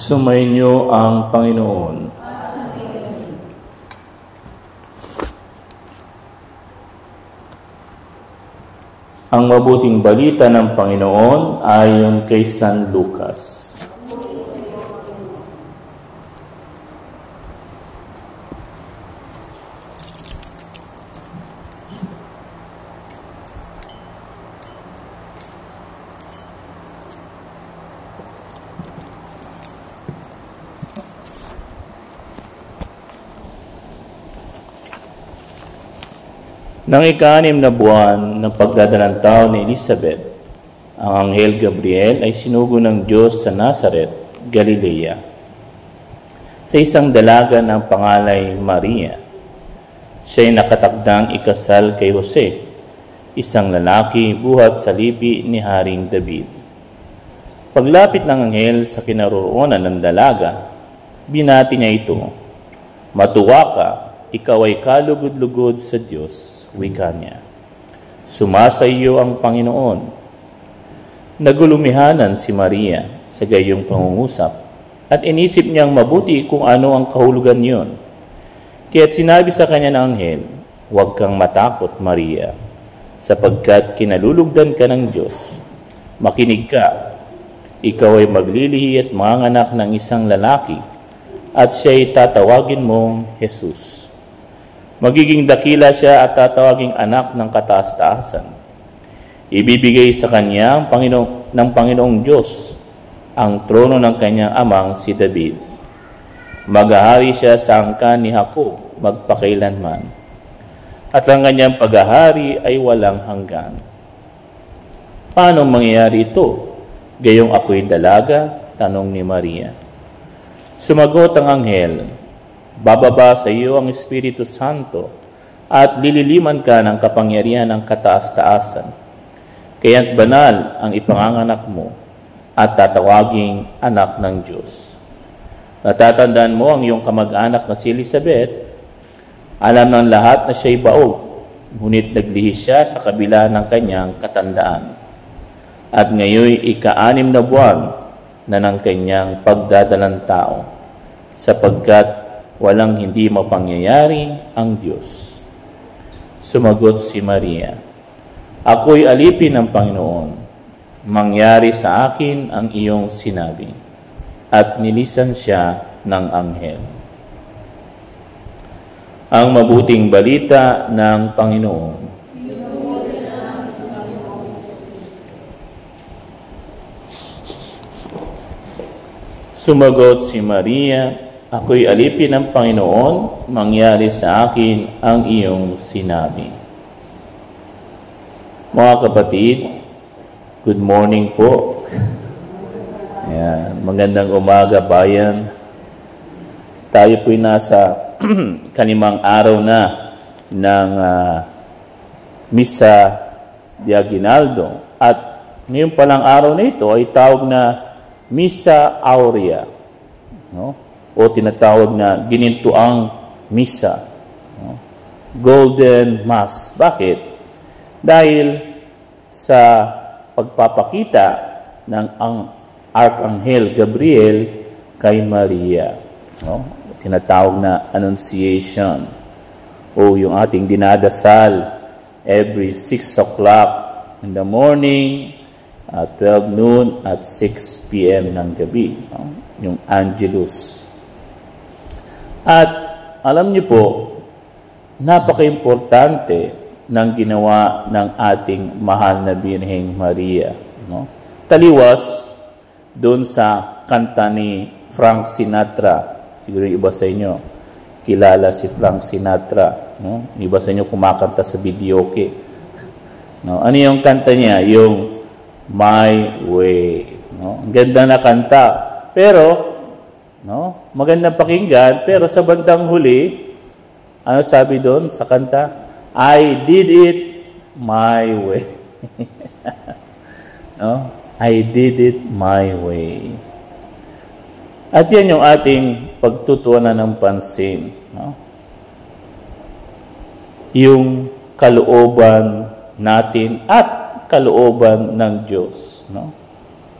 Sumainyo ang Panginoon. Ang mabuting balita ng Panginoon ayon kay San Lucas. Nang ika-6 na buwan ng pagdadalang taon ni Elizabeth, ang Anghel Gabriel ay sinugo ng Diyos sa Nazaret, Galilea, sa isang dalaga ng pangalay Maria. Siya'y nakatakdang ikasal kay Jose, isang lalaki buhat sa lipi ni Haring David. Paglapit ng anghel sa kinaroroonan ng dalaga, binati niya ito, "Matuwa ka, ikaw ay kalugod-lugod sa Diyos," wika niya. "Sumasa iyo ang Panginoon." Nagulumihanan si Maria sa gayong pangungusap at inisip niyang mabuti kung ano ang kahulugan niyon. Kaya't sinabi sa kanya ng anghel, "Huwag kang matakot, Maria, sapagkat kinalulugdan ka ng Diyos. Makinig ka, ikaw ay maglilihi at manganganak ng isang lalaki at siya'y tatawagin mong Jesus. Magiging dakila siya at tatawaging anak ng kataas-taasan. Ibibigay sa kanya ng Panginoong Diyos ang trono ng kanyang amang si David. Maghahari siya sa angkan ni Jacob magpakailanman, at ang kanyang paghahari ay walang hanggan." "Paano mangyayari ito? Gayong ako'y dalaga?" tanong ni Maria. Sumagot ang anghel, "Bababa sa iyo ang Espiritu Santo at lililiman ka ng kapangyarihan ng kataas-taasan. Kaya't banal ang ipanganganak mo at tatawaging anak ng Diyos. Natatandaan mo ang iyong kamag-anak na si Elizabeth. Alam ng lahat na siya'y baog, ngunit naglihi siya sa kabila ng kanyang katandaan. At ngayon ika-6 na buwan na ng kanyang pagdadalang tao, sapagkat walang hindi mapangyayari ang Diyos." Sumagot si Maria, "Ako'y alipin ng Panginoon. Mangyari sa akin ang iyong sinabi." At nilisan siya ng anghel. Ang mabuting balita ng Panginoon. Sumagot si Maria, "Ako'y alipin ng Panginoon, mangyari sa akin ang iyong sinabi." Mga kapatid, good morning po. Ayan, magandang umaga bayan. Tayo po'y nasa kanimang araw na ng Misa de Aguinaldo. At ngayon palang araw na ito ay tawag na Misa Aurea, no? O tinatawag na ginintuang misa, no? Golden Mass. Bakit? Dahil sa pagpapakita ng Arkanghel Gabriel kay Maria, no? Tinatawag na Annunciation, o yung ating dinadasal every 6 o'clock in the morning, at 12 noon, at 6 p.m. ng gabi, no? Yung Angelus. At alam niyo po, napaka-importante ng ginawa ng ating mahal na Birheng Maria, no? Taliwas doon sa kanta ni Frank Sinatra. Siguro yung iba sa inyo kilala si Frank Sinatra, no? Yung iba sa inyo kumakanta sa videoke, no? Ano yung kanta niya? Yung My Way, no? Ang ganda na kanta, pero no, magandang pakinggan, pero sa bandang huli, ano sabi doon sa kanta? I did it my way. No? I did it my way. At yan yung ating pagtutuunan ng pansin, no? Yung kalooban natin at kalooban ng Diyos, no?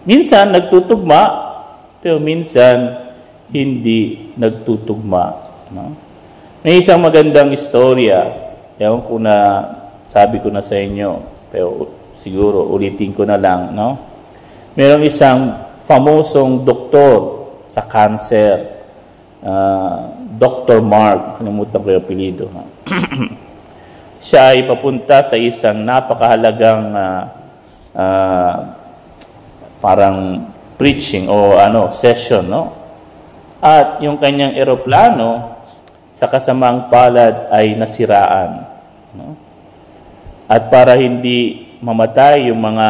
Minsan nagtutugma pero minsan hindi nagtutugma. No? May isang magandang istorya, ewan ko na sabi ko na sa inyo, pero siguro ulitin ko na lang. No? Mayroong isang famosong doktor sa cancer, Dr. Mark, kalimutan ko yung apelyido. Siya ay papunta sa isang napakahalagang parang preaching o session, no? At yung kanyang eroplano sa kasamaang palad ay nasiraan, no? At para hindi mamatay yung mga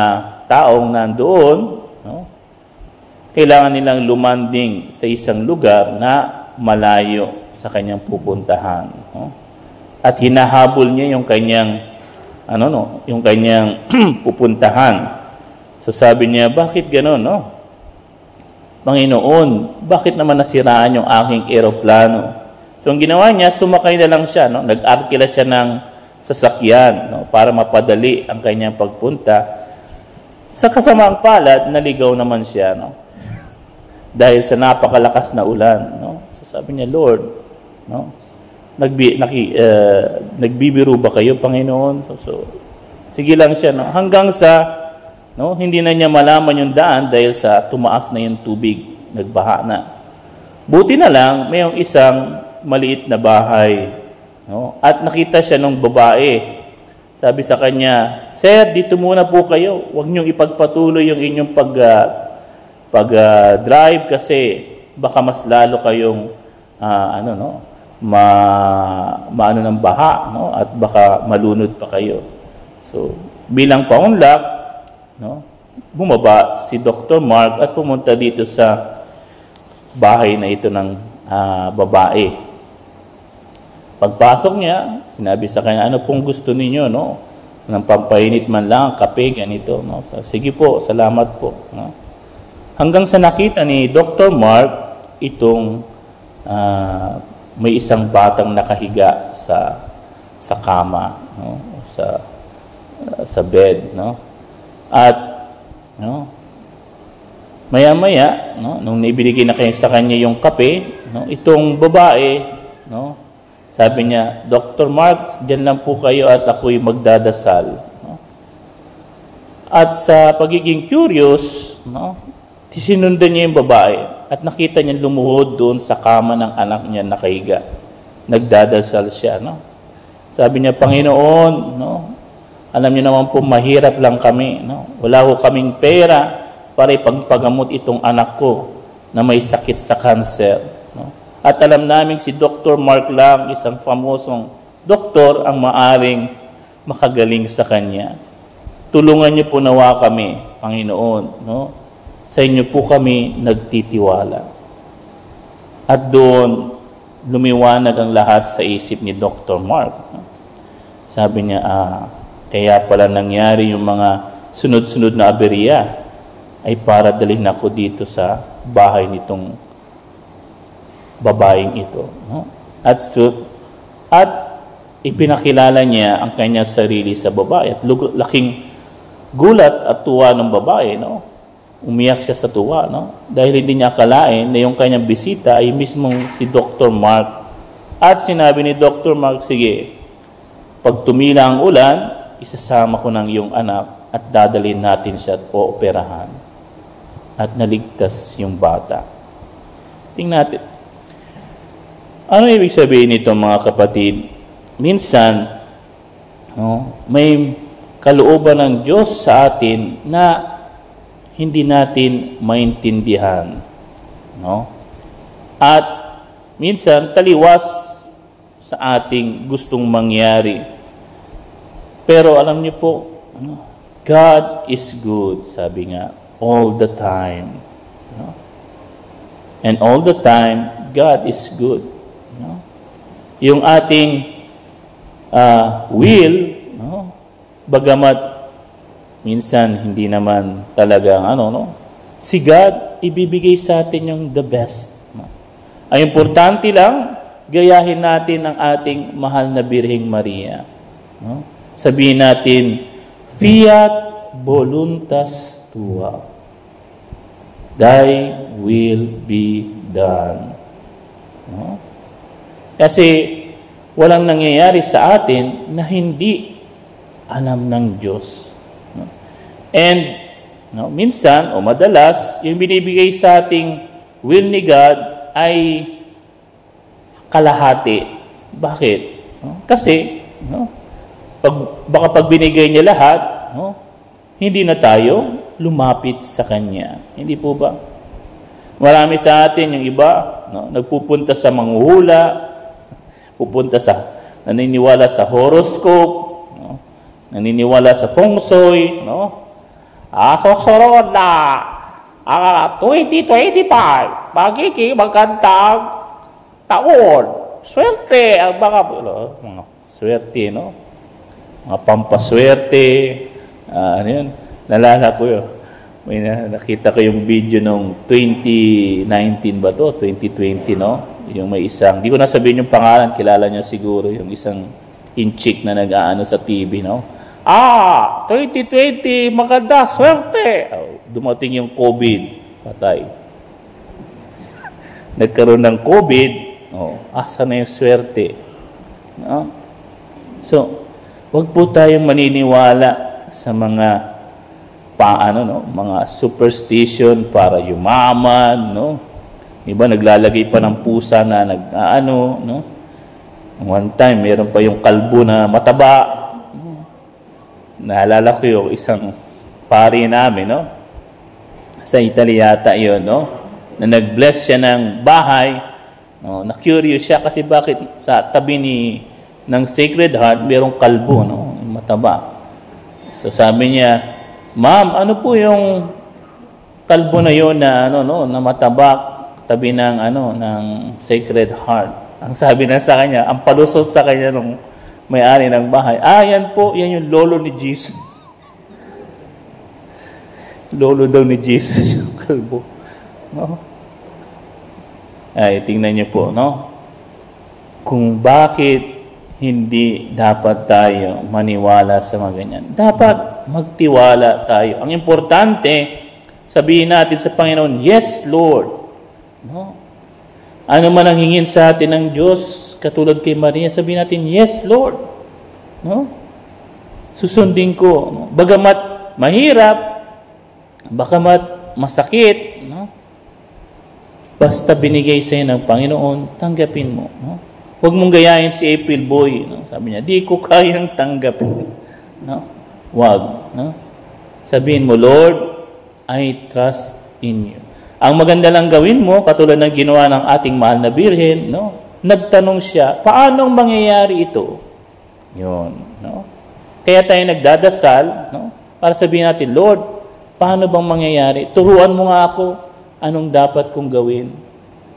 taong nandoon, no? Kailangan nilang lumanding sa isang lugar na malayo sa kanyang pupuntahan, no? At hinahabol niya yung kanyang yung kanyang pupuntahan. So sabi niya, bakit gano'n, no? Panginoon, bakit naman nasiraan yung aking eroplano? So ang ginawa niya, sumakay na lang siya, no? Nag-arkila siya ng sasakyan, no? Para mapadali ang kanyang pagpunta. Sa kasamaang palad, naligaw naman siya, no? Dahil sa napakalakas na ulan, no? So sabi niya, Lord, no? Nagbibiro ba kayo, Panginoon? So sige lang siya, no? Hanggang sa hindi na niya malaman yung daan dahil sa tumaas na yung tubig, nagbaha na. Buti na lang, mayroong isang maliit na bahay, no? At nakita siya ng babae. Sabi sa kanya, Sir, dito muna po kayo. Huwag niyong ipagpatuloy yung inyong pag-drive kasi baka mas lalo kayong maano ng baha, no? At baka malunod pa kayo. So, bilang paunlak, no? Bumaba si Dr. Mark at pumunta dito sa bahay na ito ng babae. Pagpasok niya, sinabi sa kanya, ano pong gusto ninyo, no? Ng pampainit man lang, kape, ganito, no? So, sige po, salamat po, no? Hanggang sa nakita ni Dr. Mark itong may isang batang nakahiga sa kama, no? Sa bed, no? At maya-maya, no, nung ibinigay na kayo sa kanya yung kape, no, itong babae, no, sabi niya, Dr. Mark, diyan lang po kayo at ako'y magdadasal, no? At sa pagiging curious, no, sinundan niya yung babae at nakita niya lumuhod doon sa kama ng anak niya nakahiga. Nagdadasal siya, no? Sabi niya, Panginoon, no, alam niyo naman po, mahirap lang kami, no? Wala ko kaming pera para ipagpagamot itong anak ko na may sakit sa cancer, no? At alam namin si Dr. Mark lang, isang famosong doktor, ang maaring makagaling sa kanya. Tulungan niyo po nawa kami, Panginoon, no? Sa inyo po kami nagtitiwala. At doon, lumiwanag ang lahat sa isip ni Dr. Mark, no? Sabi niya, kaya pala nangyari yung mga sunod-sunod na aberya ay para dalhin ako dito sa bahay nitong babaeng ito, no? At ipinakilala niya ang kanyang sarili sa babae. At laking gulat at tuwa ng babae, no? Umiyak siya sa tuwa, no? Dahil hindi niya akalain na yung kanyang bisita ay mismong si Dr. Mark. At sinabi ni Dr. Mark, sige, pag tumila ang ulan, isasama ko ng iyong anak at dadalhin natin siya at ooperahan. At naligtas yung bata. Tingnan natin. Ano ibig sabihin nito, mga kapatid? Minsan, no, may kalooban ng Diyos sa atin na hindi natin maintindihan, no? At minsan taliwas sa ating gustong mangyari. Pero alam niyo po, God is good, sabi nga, all the time, no? And all the time, God is good, no? Yung ating will, no? Bagamat minsan hindi naman talagang si God ibibigay sa atin yung the best, no? Ang importante lang, gayahin natin ang ating mahal na Birheng Maria, no? Sabihin natin, fiat voluntas tua. Thy will be done. No? Kasi walang nangyayari sa atin na hindi alam ng Diyos. No? And minsan o madalas, yung binibigay sa ating will ni God ay kalahati. Bakit? No? Kasi baka pag binigay niya lahat, hindi na tayo lumapit sa Kanya. Hindi po ba? Marami sa atin, yung iba, nagpupunta sa manghuhula, naniniwala sa horoscope, naniniwala sa feng shui, susunod na 2025, magandang taon. Swerte ang mga swerte, mga pampaswerte. Ano yun? Nalala ko yun. May nakita ko yung video nung 2019 ba to? 2020, Yung may isang, di ko nasabihin yung pangalan, kilala niya siguro, yung isang inchik na nag-aano sa TV, 2020, maganda, swerte. Dumating yung COVID, patay. Nagkaroon ng COVID, asa na yung swerte? So, wag po tayong maniniwala sa mga mga superstition para yumaman, Iba naglalagay pa ng pusa na One time, meron pa yung kalbo na mataba. Naalala ko yung isang pari namin, Sa Italy yata yun, Na nag-bless siya ng bahay. Na-curious siya kasi bakit sa tabi ng Sacred Heart, merong kalbo, mataba. So sabi niya, Ma'am, ano po yung kalbo na yun na na matabak tabi ng ng Sacred Heart? Ang sabi na sa kanya, ang palusot sa kanya nung may-ari ng bahay, yan po, yan yung lolo ni Jesus. Lolo daw ni Jesus yung kalbo. Ay, tingnan niyo po, kung bakit hindi dapat tayo maniwala sa mga ganyan. Dapat magtiwala tayo. Ang importante, sabihin natin sa Panginoon, yes, Lord. Ano man ang hingin sa atin ng Diyos, katulad kay Maria, sabihin natin, yes, Lord. Susundin ko. Bagamat mahirap, bagamat masakit, basta binigay sa'yo ng Panginoon, tanggapin mo. Huwag mong gayahin si April Boy. Sabi niya, di ko kayang tanggapin. Huwag. Sabihin mo, Lord, I trust in you. Ang maganda lang gawin mo, katulad ng ginawa ng ating mahal na Birhen, nagtanong siya, paano mangyayari ito? Yun. Kaya tayo nagdadasal, para sabihin natin, Lord, paano bang mangyayari? Turuan mo nga ako anong dapat kong gawin.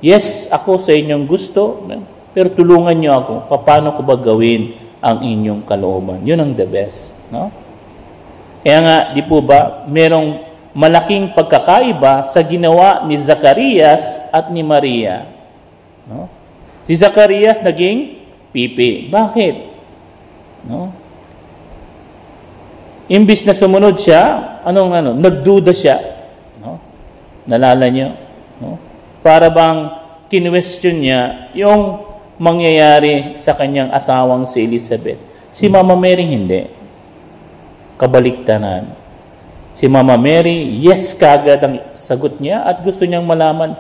Yes, ako sa inyong gusto, pero tulungan niyo ako, paano ko ba gawin ang inyong kalooban? Yun ang the best. Kaya nga, di po ba, merong malaking pagkakaiba sa ginawa ni Zacarias at ni Maria. Si Zacarias naging pipi. Bakit? Imbis na sumunod siya, nagduda siya. Nalala niyo? Para bang kinwestiyon niya yung mangyayari sa kanyang asawang si Elizabeth. Si Mama Mary hindi. Kabaliktaran. Si Mama Mary, yes kagad ang sagot niya at gusto niyang malaman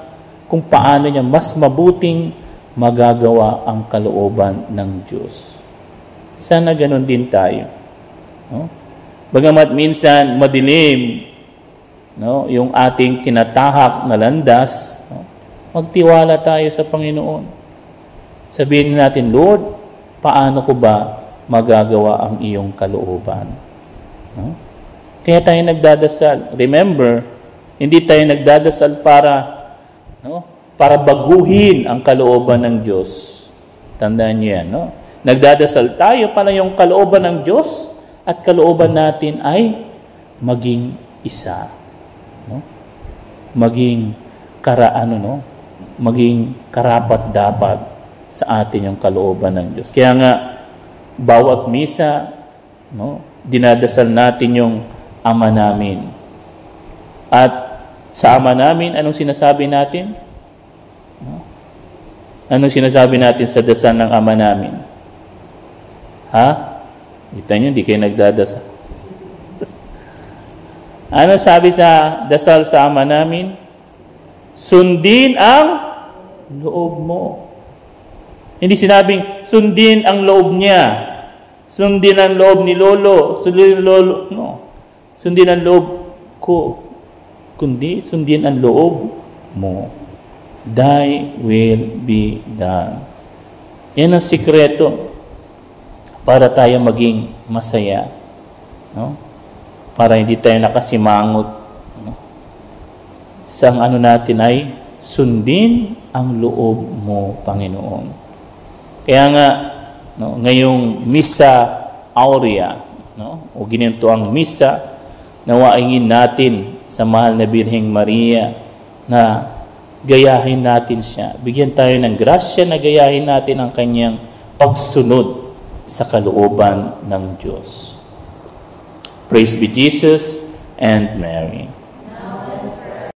kung paano niya mas mabuting magagawa ang kalooban ng Diyos. Sana ganun din tayo. Bagamat minsan madilim, yung ating tinatahak na landas, magtiwala tayo sa Panginoon. Sabihin natin, Lord, paano ko ba magagawa ang iyong kalooban? Kaya tayo nagdadasal. Remember, hindi tayo nagdadasal para baguhin ang kalooban ng Diyos. Tandaan niyo yan, Nagdadasal tayo para yung kalooban ng Diyos at kalooban natin ay maging isa. Maging maging karapat-dapat sa atin yung kalooban ng Diyos. Kaya nga, bawat misa, dinadasal natin yung Ama namin. At sa Ama namin, anong sinasabi natin? Anong sinasabi natin sa dasal ng Ama namin? Ha? Kita nyo, hindi kayo nagdadasal. Ano sabi sa dasal sa Ama namin? Sundin ang loob mo. Hindi sinabing, sundin ang loob niya. Sundin ang loob ni Lolo. Sundin ang lolo. No. Sundin ang loob ko. Kundi, sundin ang loob mo. Thy will be done. Yan ang sikreto para tayo maging masaya. No? Para hindi tayo nakasimangot. No? Isang ano natin ay, sundin ang loob mo, Panginoon. Kaya nga, no, ngayong Misa Aurea, no, o ginito ang Misa, nawaingin natin sa mahal na Birheng Maria na gayahin natin siya. Bigyan tayo ng grasya na gayahin natin ang kanyang pagsunod sa kalooban ng Diyos. Praise be Jesus and Mary.